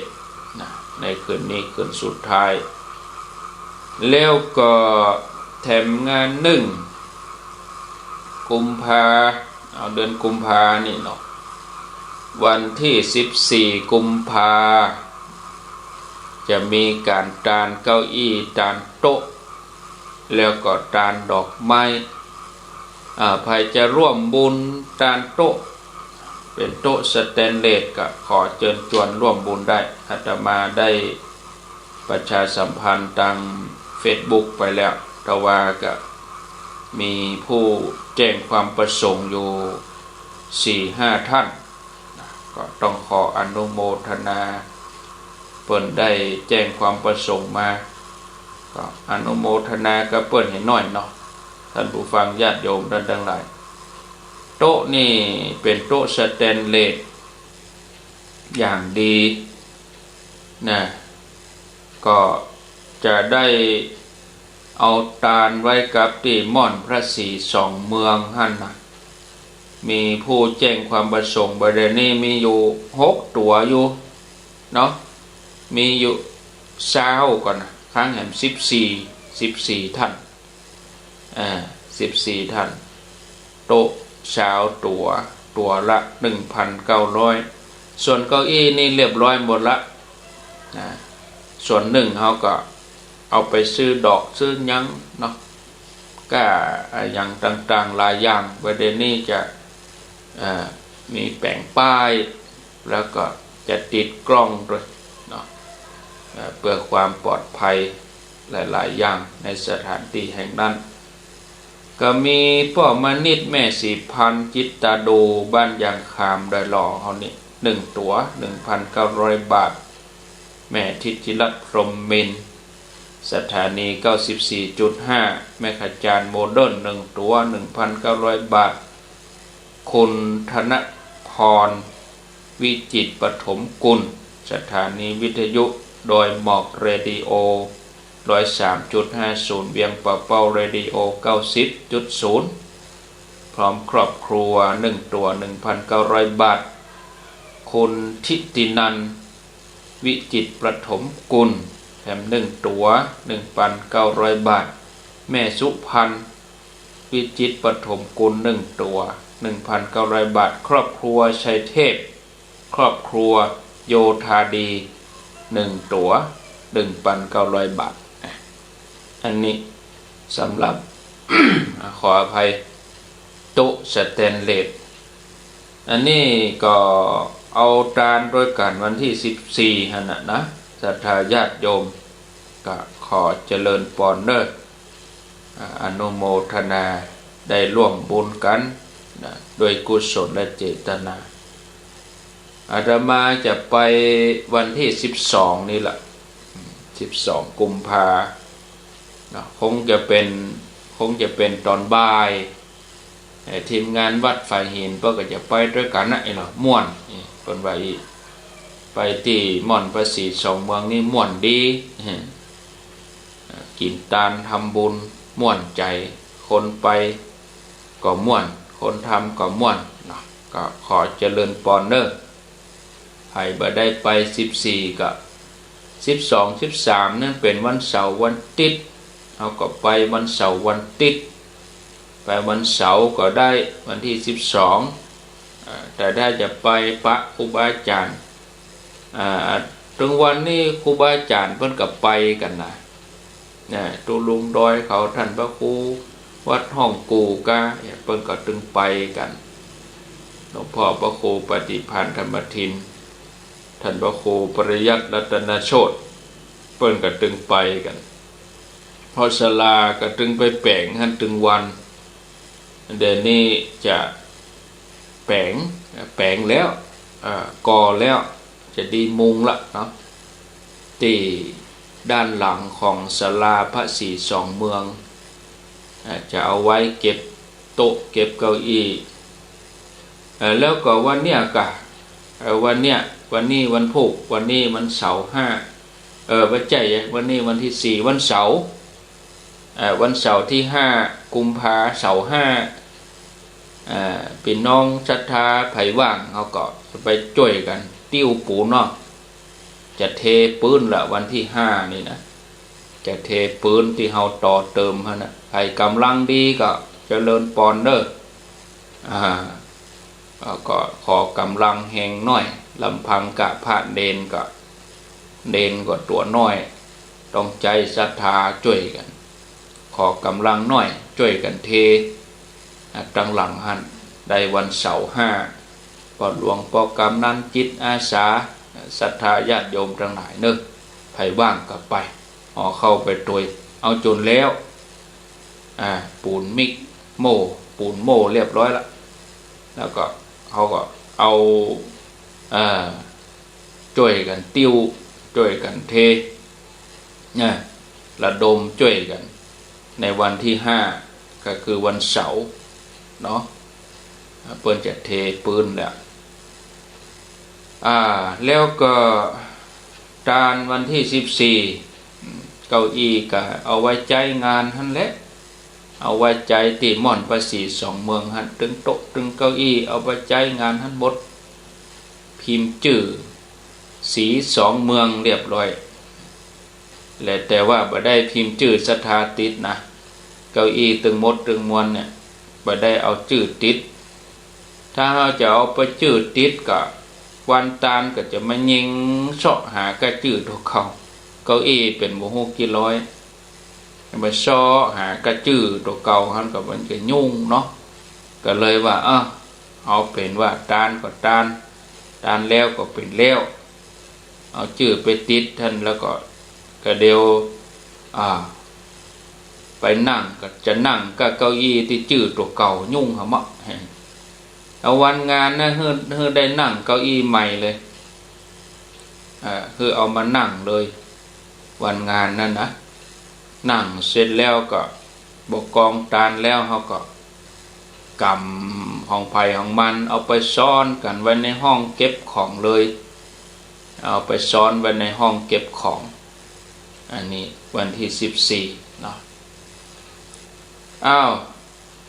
นะในคืนนี้คืนสุดท้ายแล้วก็แถมงานกุมภาเดือนกุมภานี่เนาะวันที่14กุมภาจะมีการตานเก้าอี้ตานโต๊ะแล้วก็ตานดอกไม้ใครจะร่วมบุญตานโต๊ะเป็นโต๊ะสแตนเลสก็ขอเชิญชวนร่วมบุญได้อาตมาได้ประชาสัมพันธ์ทาง Facebook ไปแล้วแต่ว่าก็มีผู้แจ้งความประสงค์อยู่ 4-5 ท่านก็ต้องขออนุโมทนาเปิ้นได้แจ้งความประสงค์มาก็อนุโมทนากับเปิ้นให้น้อยเนาะท่านผู้ฟังญาติโยมท่านทั้งหลายโต๊ะนี่เป็นโต๊ะสแตนเลสอย่างดีนะก็จะได้เอาตาลไว้กับที่ม่อนพระศรีสองเมืองหั่นนะมีผู้แจ้งความประสงค์ประเด็นนี้มีอยู่6ตัวอยู่เนาะมีอยู่20ก่อนนะครั้งแห่ง14ท่าน14ท่านโต๊ะตัวละ 1,900 ส่วนเก้าอี้นี่เรียบร้อยหมดละส่วนหนึ่งเขาก็เอาไปซื้อดอกซื้อยังเนาะก็อย่างต่างๆหลายอย่างประเด็นนี้จะมีแปะป้ายแล้วก็จะติดกล้องด้วยเนาะเพื่อความปลอดภัยหลายๆอย่างในสถานที่แห่งนั้นก็มีพ่อมณิตแม่สีพันจิตตาโดบ้านยางคามได้หล่อเขานี่1ตัว 1,900 บาทแม่ทิจิรัตน์พรหมมินทร์สถานี 94.5 แม่ขจารโมเดิร์น1ตัว 1,900 บาทคุณธนพรวิจิตรปฐมกุลสถานีวิทยุโดยหมอกเรดิโอ 103.50 เวียงป่าเป้าเรดิโอ 90.0 พร้อมครอบครัว1ตัว 1,900 บาทคุณทิตินันท์วิจิตรประถมกุลแถม1ตัว 1,900 บาทแม่สุพันธ์วิจิตรประถมกุล1ตัว 1,900 บาทครอบครัวชัยเทพครอบครัวโยธาดี1ตัว 1,900 บาทอันนี้สำหรับ ขออภัยโต๊ะสแตนเลสอันนี้ก็เอาตานโดยการวันที่14หั่นนะศรัทธาญาติโยมก็ขอเจริญพรเด้ออนุโมทนาได้ร่วมบุญกันนะด้วยกุศลและเจตนาอาตมาจะไปวันที่12นี่แหละ12กุมภาคงจะเป็นตอนบ่ายทีมงานวัดฝ่ายหินก็จะไปด้วยกันนะไอ้เหรอม่วนเป็นว่าไปที่ม่อนประสีสองเมืองนี่ม่วนดีกินตาลทำบุญม่วนใจคนไปก็ม่วนคนทำก็ม่วนนะก็ขอเจริญพรเด้อให้บ่ได้ไป14ก็12 13นั่นเป็นวันเสาร์วันติดเอาก็ไปวันเสาร์วันติดไปวันเสาร์ก็ได้วันที่12แต่ถ้าจะไปพระครูบาอาจารย์ตรงวันนี้ครูบาอาจารย์เพิ่นก็ไปกันนะตูลุงดอยเขาท่านพระครูวัดห้องกูกาเพิ่นก็ตึงไปกันหลวงพ่อพระครูปฏิภาณธรรมทินท่านพระครูปริยัติรัตนโชติเพิ่นก็ตึงไปกันพอศาลาก็ตึงไปแปลงหันตึงวันเดี๋ยวนี้จะแปลงแล้วก่อแล้วจะดีมุงละเนาะที่ด้านหลังของศาลาพระศรีสองเมืองจะเอาไว้เก็บโต๊ะเก็บเก้าอี้แล้วก็วันเนี้ยวันนี้วันพุธวันนี้วันเสาร์5วันใจวันนี้วันที่4วันเสาร์ที่5กุมภาเสาร์5พี่น้องศรัทธาไผว่างเขาก็ไปช่วยกันติ้วปูนอกจะเทปืนละวันที่5นี่นะจะเทปืนที่เฮาต่อเติมฮะนะใครกำลังดีก็เจริญพรเด้อก็ขอกำลังแหงน้อยลำพังกะพระเดนก็ตัวน้อยต้องใจศรัทธาช่วยกันขอกำลังน้อยช่วยกันเทตั้งหลังหันได้วันเสาร์5ปอดหลวงปอกำนันจิตอาสาศรัทธาญาติโยมทั้งหลายเนอะไผว่างก็ไปเข้าไปตวยเอาจนแล้วปูนมิกปูนโม่เรียบร้อยแล้วก็เขาก็เอาช่วยกันติ้วช่วยกันเทระดมช่วยกันในวันที่5ก็คือวันเสาร์เนาะเปิ้นจะเทปืนแล้วแล้วก็ตานวันที่14เก้าอี้ก็เอาไว้ใจงานหั่นแหละเอาไว้ใจที่ม่อนประสีสองเมืองหั่นตึงโต๊ะตึงเก้าอี้เอาไว้ใจงานหั่นหมดพิมพ์ชื่อสีสองเมืองเรียบร้อยและแต่ว่าบ่ได้พิมพ์ชื่อศรัทธาติดนะเก้าอี้ตึงหมดตึงมวลเนี่ยบ่ได้เอาชื่อติดถ้าเราจะเอาไปชื่อติดก็วันตานก็จะมายิงเสาะหากระชื่อตัวเขาเก้าอี้เป็นบ่ฮู้กี่ร้อยมาเสาะหากระชื่อตัวเก่าหันก็มันก็ยุ่งเนาะก็เลยว่าเอาเป็นว่าตานก็ตานแล้วก็เป็นแล้วเอาชื่อไปติดท่านแล้วก็เดียวไปนั่งก็จะนั่งก็เก้าอี้ที่ชื่อตัวเก่ายุ่งหะมะเอาวันงานนะเฮือได้นั่งเก้าอี้ใหม่เลยคือเอามานั่งเลยวันงานนั่นนะนั่งเสร็จแล้วก็บกกองตานแล้วเขาก็กำห้องไผ่ของมันเอาไปซ่อนกันไว้ในห้องเก็บของเลยเอาไปซ่อนไว้ในห้องเก็บของอันนี้วันที่14เนาะ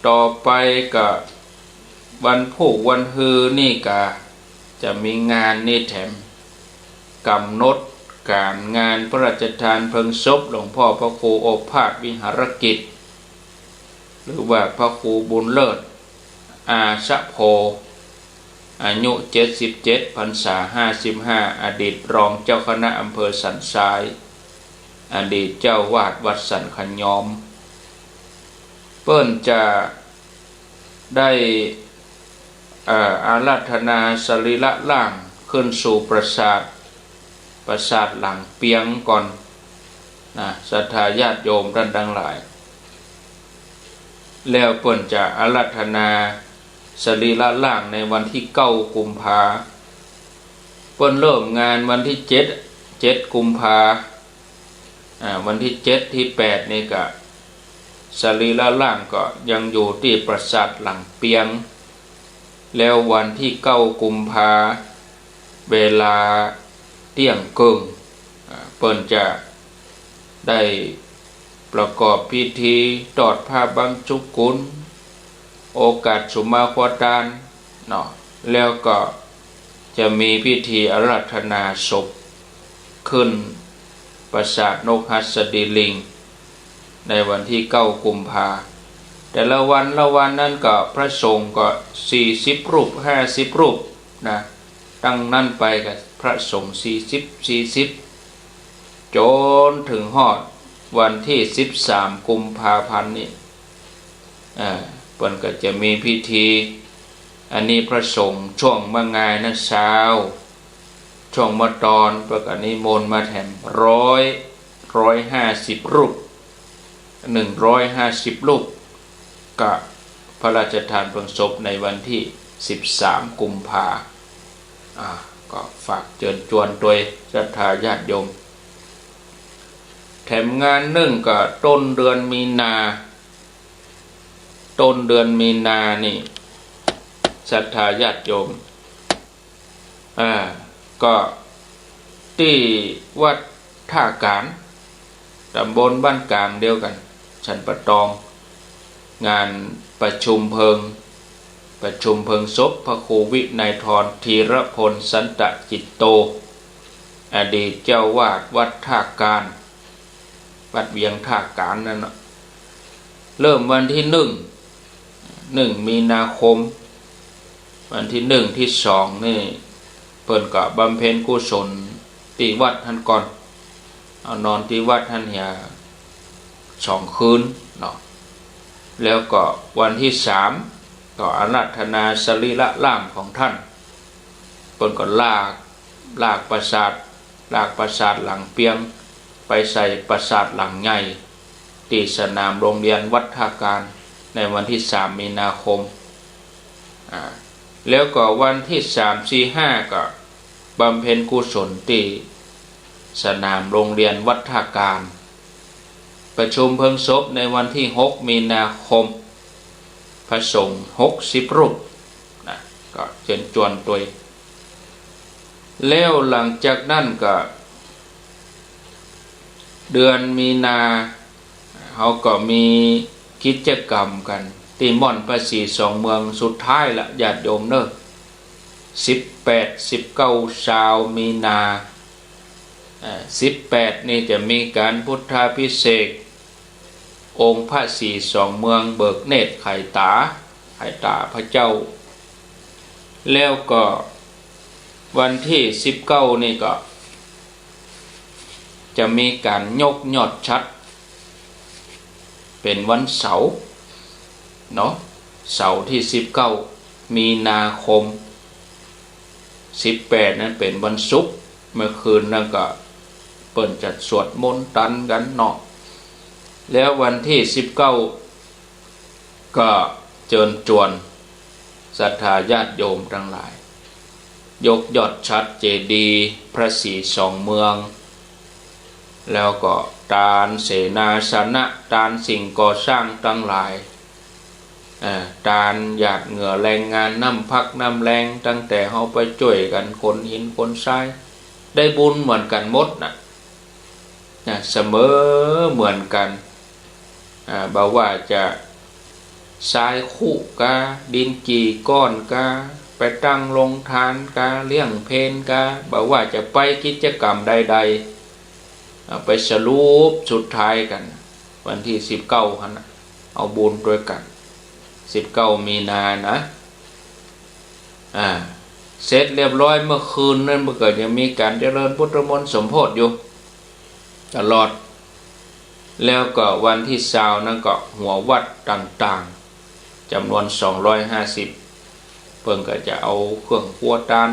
ต่อไปก็ วันผูกวันฮือนี่ก็จะมีงานนี่แถมกำหนดการงานพระราชทานเพลิงศพหลวงพ่อพระครูโอภาสวิหารกิจหรือว่าพระครูบุญเลิศอาชะโพอายุ77พรรษา55อดีตรองเจ้าคณะอำเภอสันทรายอดีตเจ้าวาดวัดสันขยอมเปิ้นจะได้อาราธนาสรีระร่างขึ้นสู่ปราสาทหลังเปียงก่อนนะศรัทธาญาติโยมท่านทั้งหลายแล้วเปิ้นจะอาราธนาสรีระร่างในวันที่9กุมภาเปิ้นเริ่มงานวันที่7กุมภาวันที่7ที่8นี่ก็สรีระร่างก็ยังอยู่ที่ปราสาทหลังเปียงแล้ววันที่9กุมภาเวลาเที่ยงครึ่งเปิ้นจะได้ประกอบพิธีตอดผ้าบังสุกุลโอกาสสุมาควตานเนาะแล้วก็จะมีพิธีอาราธนาศพขึ้นปราสาทนกหัสดีลิงในวันที่9กุมภาแต่ละวันนั้นก็พระสงฆ์ก็40รูป50รูปนะตั้งนั้นไปกับพระสงฆ์40จนถึงฮอดวันที่13กุมภาพันธ์นี่เปิ้นก็จะมีพิธีอันนี้พระสงฆ์ช่วงมะงายนะเช้าช่วงมะตอนเปิ้นก็นิมนต์มาแถม150รูป150รูปก็พระราชทานเพลิงศพในวันที่13กุมภาก็ฝากเชิญชวนโดยศรัทธาญาติโยมแถมงานหนึ่งก็ต้นเดือนมีนานี่ศรัทธาญาติโยมก็ที่วัดท่าการตำบลบ้านกลางเดียวกันชันปะตองงานประชุมเพลิงศพพระครูวินัยธรธีรพลสันตจิตโตอดีตเจ้าวาดวัดท่าการวัดเวียงท่าการนั่นเริ่มวันที่1มีนาคมวันที่1ที่2นี่เพิ่นก็บำเพ็ญกุศลที่วัดท่านก่อนเอานอนที่วัดท่าน2คืนเนาะแล้วก็วันที่3ก็อาราธนาสรีระร่างของท่านเพิ่นก็ลากปราสาทหลังเปียงไปใส่ปราสาทหลังใหญ่ที่สนามโรงเรียนวัดท่าการในวันที่3มีนาคมแล้วก็วันที่3 4 5ก็บำเพ็ญกุศลที่สนามโรงเรียนวัดท่าการประชุมเพลิงศพในวันที่6มีนาคมพระสงฆ์60รูปนะก็เชิญชวนตัวแล้วหลังจากนั้นก็เดือนมีนาเขาก็มีกิจกรรมกันที่ม่อนภาษี2เมืองสุดท้ายละญาติโยมเนอะ18 19ชาวมีนา18นี่จะมีการพุทธาภิเษกองค์พระศรี2เมืองเบิกเนตรไข่ตาพระเจ้าแล้วก็วันที่19นี่ก็จะมีการยกยอดชัดเป็นวันเสาร์เนาะเสาร์ที่19มีนาคม18นั้นเป็นวันศุกร์เมื่อคืนนั่นก็เปิ่นจัดสวดมนต์ตันกันเนาะแล้ววันที่19ก็เชิญชวนศรัทธาญาติโยมทั้งหลายยกยอดชัดเจดีย์พระศรี2เมืองแล้วก็ทานเสนาสนะทานสิ่งก่อสร้างทั้งหลายทานหยาดเหงื่อแรงงานน้ำพักน้ำแรงตั้งแต่เขาไปช่วยกันคนหินคนทรายได้บุญเหมือนกันหมดนะเสมอเหมือนกันบอกว่าจะ ทรายคู่กาดินจีก้อนกาไปตั้งลงทานกาเลี้ยงเพนกาบอกว่าจะไปกิจกรรมใดๆไปสรุปสุดท้ายกันวันที่19นะเอาบุญด้วยกัน19มีนานะเสร็จเรียบร้อยเมื่อคืนนั้นเมื่อเกิดยังมีการเจริญพุทธมนต์สมโภชอยู่ตลอดแล้วก็วันที่20นั้นก็หัววัดต่างๆจำนวน250เพิ่งก็จะเอาเครื่องครัวตาน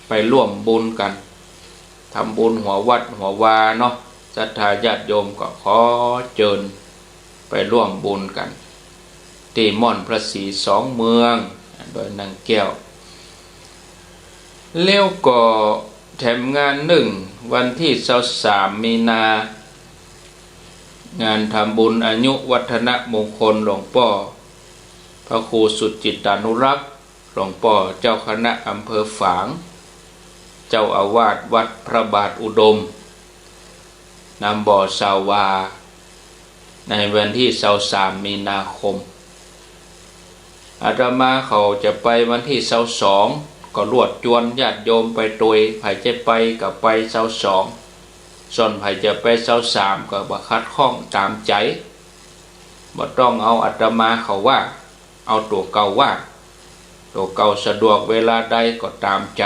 ไปร่วมบุญกันทำบุญหัววัดหัววาเนาะศรัทธาญาติโยมก็ขอเชิญไปร่วมบุญกันที่ม่อนพระศรี2 เมืองโดยนางแก้วแล้วก็แถมงานวันที่23มีนางานทำบุญอายุวัฒนมงคลหลวงพ่อพระครูสุจิตานุรักษ์หลวงพ่อเจ้าคณะอำเภอฝางเจ้าอาวาสวัดพระบาทอุดมนำบ่อสาวาในวันที่23มีนาคมอาตมาเขาจะไปวันที่22ก็รวดจวนญาติโยมไปโดยไผจะไปกับไป22ส่วนไผจะไป23ก็บ่คัดข้องตามใจบ่ต้องเอาอาตมาเขาว่าเอาตัวเก่าว่าตัวเก่าสะดวกเวลาใดก็ตามใจ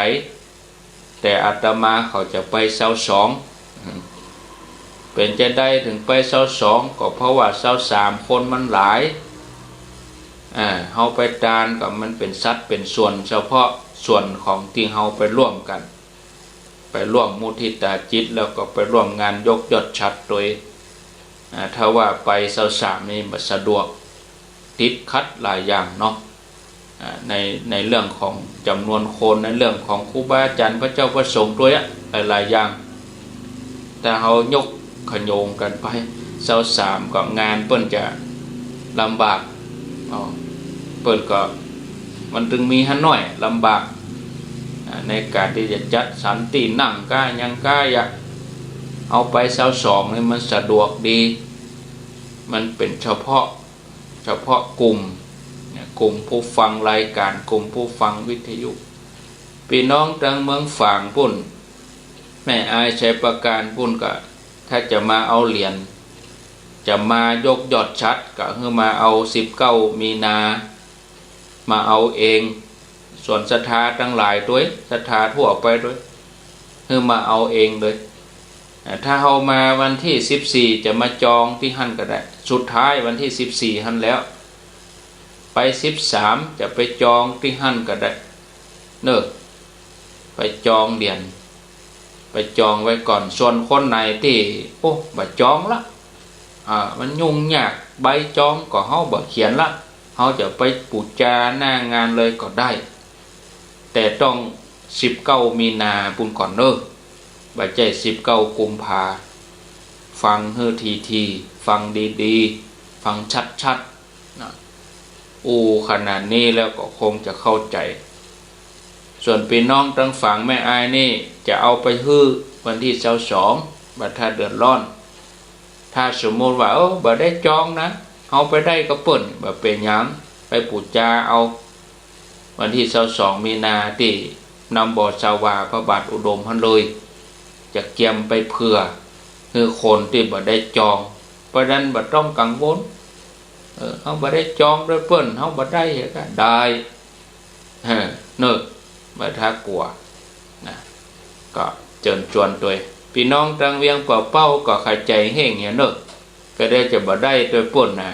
แต่อาตมาเขาจะไป22เป็นจะได้ถึงไป22ก็เพราะว่า23คนมันหลายเฮาไปทานก็มันเป็นสัดเป็นส่วนเฉพาะส่วนของที่เฮาไปร่วมกันไปร่วมมุทิตาจิตแล้วก็ไปร่วมงานยกยอดชัดโดยถ้าว่าไป23นี่บ่สะดวกติดขัดหลายอย่างเนาะในเรื่องของจำนวนคนในเรื่องของครูบาอาจารย์พระเจ้าพระสงฆ์ด้วยหลายอย่างแต่เฮายกขโยงกันไป23ก็งานเปิ้นจะลำบากเปิ้นก็มันถึงมีหันน้อยลำบากในการที่จะจัดสันตินั่งก้ายังก้าเอาไป22นี่มันสะดวกดีมันเป็นเฉพาะกลุ่มผู้ฟังรายการกลุ่มผู้ฟังวิทยุพี่น้องทางเมืองฝางปุ่นแม่อายชัยประการปุ่นก็ถ้าจะมาเอาเหรียญจะมายกยอดชัดก็คือมาเอา19มีนามาเอาเองส่วนศรัทธาทั้งหลายด้วยศรัทธาทั่วไปด้วยคือมาเอาเองเลยถ้าเฮามาวันที่14จะมาจองที่หั่นก็ได้สุดท้ายวันที่14หั่นแล้วไป13จะไปจองที่หั่นก็ได้ไปจองเหรียญไปจองไว้ก่อนส่วนคนไหนที่บ่จองละมันยุ่งยากใบจองก็เฮาบ่เขียนละเฮาจะไปปูจาหน้างานเลยก็ได้แต่ต้อง19มีนาปุ่นก่อนบ่ใช่19กุมภาฟังทีฟังดีๆฟังชัดๆนะขนาดนี้แล้วก็คงจะเข้าใจส่วนพี่น้องทางฝั่งแม่อายนี่จะเอาไปวันที่22บัดถ้าเดือดร้อนถ้าสมมติว่าบ่ได้จองนะเอาไปได้ก็เปิ้นบ่เป็นหยังไปปูจาเอาวันที่22มีนาที่นำบ่อสาวาพระบาทอุดมหั่นเลยจะเกียมไปเผื่อคือคนที่บ่ได้จองเพราะนั้นบ่ต้องกังวลเฮาบ่ได้จองด้วยเปิ้นเฮาบ่ได้ก็ได้บ่ถ้ากลัวนะก็เชิญชวนตัวพี่น้องทางเวียงเป้าก็เข้าใจแห้งเนี่ยก็ได้จะบ่ได้ด้วยเปิ้นนะ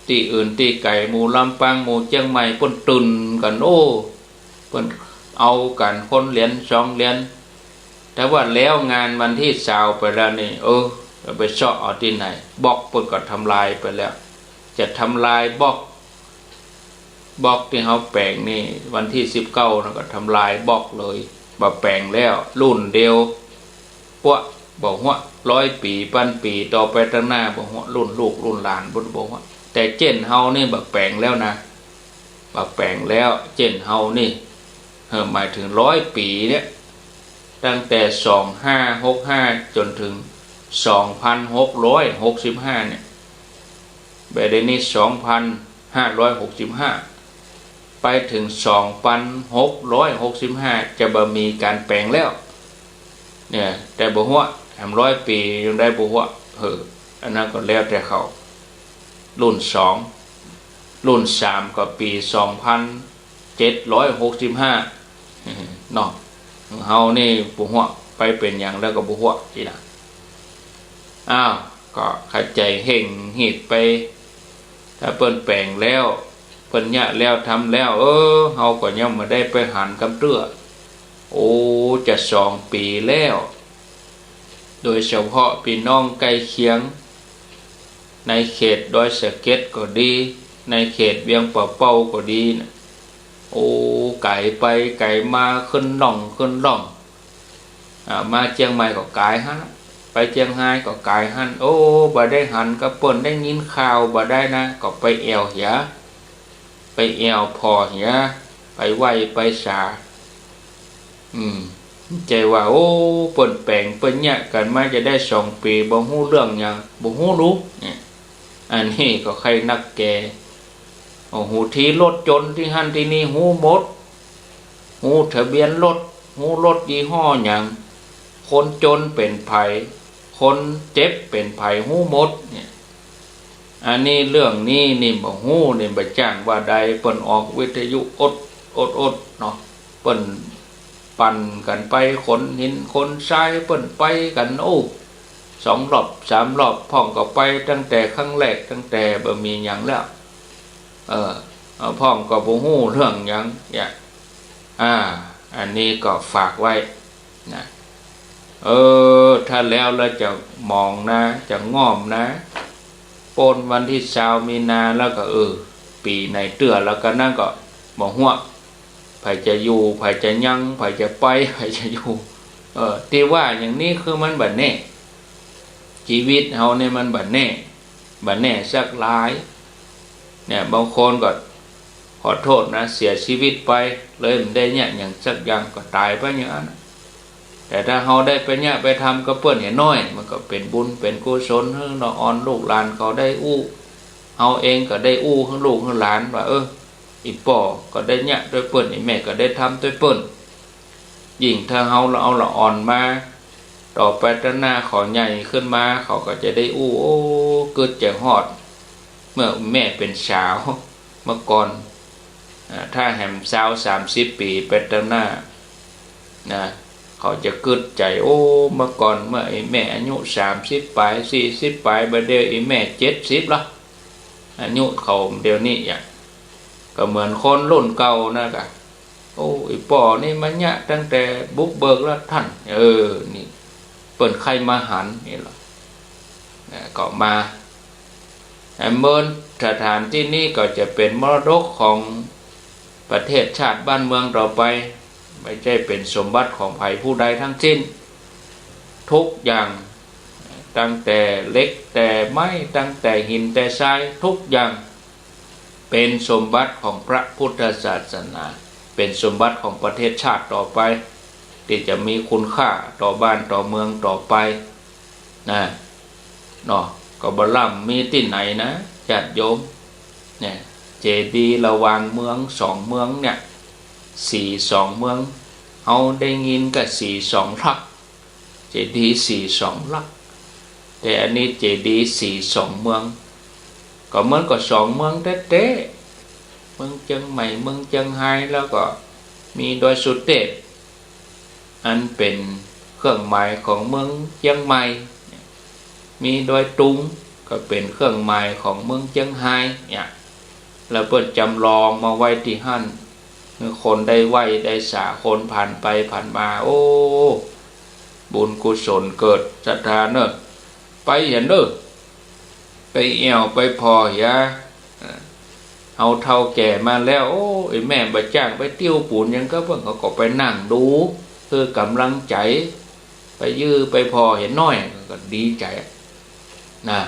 ที่อื่นที่ไก่หมู่ลำปางหมู่เชียงใหม่เปิ้นตุนกันเปิ้นเอากันคนเหรียญ2เหรียญแต่ว่าแล้วงานวันที่20ไปแล้วนี่ไปเซาะเอาที่ไหนบล็อกเปิ้นก็ทำลายไปแล้วจะทำลายบล็อกที่เฮาแปลงนี่วันที่19นั่นก็ทำลายบล็อกเลยบ่แปลงแล้วรุ่นเดียวพวกบ่ฮู้100 ปีพันปีต่อไปข้างหน้าบ่ฮู้รุ่นลูกรุ่นหลานบ่ฮู้แต่เจนเฮานี่บ่แปลงแล้วนะบ่แปลงแล้วเจนเฮานี่หมายถึง100 ปีเนี่ยตั้งแต่2565จนถึง2665เนี่ย แบบนี้2,565ไปถึง2,665จะบ่มีการแปลงแล้วเนี่ยแต่บ่ฮู้100 ปียังได้บ่ฮู้อันนั้นก็แล้วแต่เขารุ่น2รุ่น3ก็ปี2,765เนาะเฮานี่บ่ฮู้ไปเป็นหยังแล้วก็บ่ฮู้อีน่ะอ้าวก็เข้าใจเฮ่งหีดไปถ้าเปิ้นแปลงแล้วเปิ้นยะแล้วทำแล้วเฮาก็ยังบ่ได้ไปหันกำเตื้อโอ้จะ2 ปีแล้วโดยเฉพาะพี่น้องใกล้เคียงในเขตดอยสะเก็ดก็ดีในเขตเวียงป่าเป้าก็ดีนะโอ้ไก่ไปไก่มาขึ้นล่องมาเชียงใหม่ก็ไก่ฮะไปเชียงรายก็ไก่หันโอ้บ่ได้หันก็เปิ้นได้ยินข่าวบ่ได้นะก็ไปแอวเหียไปแอวพอเหียไปไหว้ไปสาใจว่าโอ้เปิ้นแปลงเปิ้นเนี่ยกันมาจะได้2 ปีบ่ฮู้เรื่องหยังบ่ฮู้รู้เนี่ยอันนี้ก็ใครนักแก่โอ้ฮู้ที่รถจนที่หันที่นี่ฮู้หมดฮู้ทะเบียนรถฮู้รถยี่ห้อหยังคนจนเป็นไผคนเจ็บเป็นไผฮู้หมดเนี่ยอันนี้เรื่องนี้นี่บ่ฮู้นี่บ่จ้างว่าใดเปิ้นออกวิทยุอดเนาะเปิ้นปั่นกันไปคนหินคนทรายเปิ้นไปกันโอ้2 รอบ 3 รอบพ่องก็ไปตั้งแต่ครั้งแรกตั้งแต่บ่มีหยังแล้วพ่องก็บ่ฮู้เรื่องหยังเนี่ยอันนี้ก็ฝากไว้นะถ้าแล้วจะมองนะจะง่อมนะโปนวันที่20 มีนาแล้วก็ปีในเตื้อแล้วก็นั่นก็บ่ฮู้ไผจะอยู่ไผจะยังไผจะไปไผจะอยู่ที่ว่าอย่างนี้คือมันบัดแน่ชีวิตเฮาเนี่ยมันบัดแน่สักหลายเนี่ยบางคนก็ขอโทษนะเสียชีวิตไปเลยไม่ได้เนี่ยอย่างสักอย่างก็ตายไปอย่างนั้นแต่ถ้าเฮาได้ไปเนี่ยไปทำก็เปิ้นเห็นน้อยมันก็เป็นบุญเป็นกุศลให้น้องลูกหลานเขาได้อู้เฮาเองก็ได้อู้ให้ลูกให้หลานว่าอีป่อก็ได้เนี่ยด้วยเปิ้นอีแม่ก็ได้ทำด้วยเปิ้นยิ่งถ้าเฮาเอาละอ่อนมาต่อไปด้านหน้าขอใหญ่ขึ้นมาเขาก็จะได้อู้โอ้เกิดจะฮอดเมื่อแม่เป็นสาวเมื่อก่อนถ้าแหมสาว30 ปีไปด้านหน้านะเขาจะเกิดใจโอ้เมื่อก่อนเมื่อไอ้แม่อายุ30 ปลาย40 ปลายบัดเดี๋ยวไอ้แม่70ละอายุเขาเดี๋ยวนี้อย่างก็เหมือนคนรุ่นเก่านะกะโอ้ไอ้ป่อนี่มันเนี่ยตั้งแต่บุกเบิกแล้วท่านนี่เปิ่นใครมาหันนี่หรอก็มาเมินสถานที่นี้ก็จะเป็นมรดกของประเทศชาติบ้านเมืองต่อไปไม่ใช่เป็นสมบัติของใครผู้ใดทั้งสิ้นทุกอย่างตั้งแต่เล็กแต่ไม้ตั้งแต่หินแต่ทรายทุกอย่างเป็นสมบัติของพระพุทธศาสนาเป็นสมบัติของประเทศชาติต่อไปที่จะมีคุณค่าต่อบ้านต่อเมืองต่อไปนะเนาะก็บ่ล่ำมีที่ไหนนะญาติโยมเนี่ยเจดีย์ระหว่างเมือง2 เมืองเนี่ย2 เมืองเอาได้ยินก็42 ลักเจดีย์42 ลักแต่อันนี้เจดีย์42 เมืองก็เหมือนกับ2 เมืองเต๊ะเมืองเชียงใหม่เมืองเชียงรายแล้วก็มีดอยสุเทพอันเป็นเครื่องหมายของเมืองเชียงใหม่มีดอยตุงก็เป็นเครื่องหมายของเมืองเชียงรายเนี่ยแล้วเปิดจำลองมาไว้ที่หั่นคนได้ไหว้ได้สาคนผ่านไปผ่านมาโอ้บุญกุศลเกิดศรัทธาเนอะไปเห็นเด้อไปแอวไปพออย่าเอาเท่าแก่มาแล้วโอ้ไอ้แม่บ่จ้างไปเตี้ยวปูนยังก็เพิ่งเขาก็ไปนั่งดูคือกำลังใจไปยื้อไปพอเห็นน้อยก็ดีใจนะ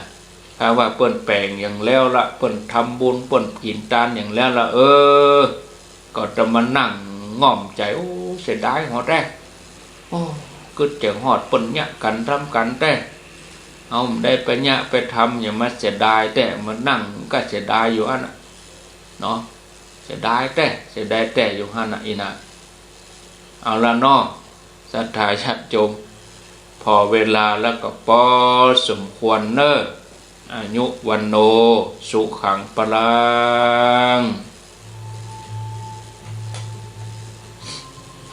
ถ้าว่าเปิ้นแปลงอย่างแล้วละเปิ้นทำบุญเปิ้นกินทานอย่างแล้วละก็จะมานั่งง่อมใจโอ้เสียดายหอดแรกโอ้ก็จะหอดเปิ้นเนี่ยกันทำกันแต่ เอาได้ไปเนี่ยไปทำอย่ามาเสียดายแต่มันนั่งก็เสียดายอยู่อันน่ะเนาะเสียดายแต่อยู่หันน่ะอีน่ะเอาละเนาะศรัทธาญาติโยมพอเวลาแล้วก็พอสมควรเนอะอายุวันโนสุขังปลัง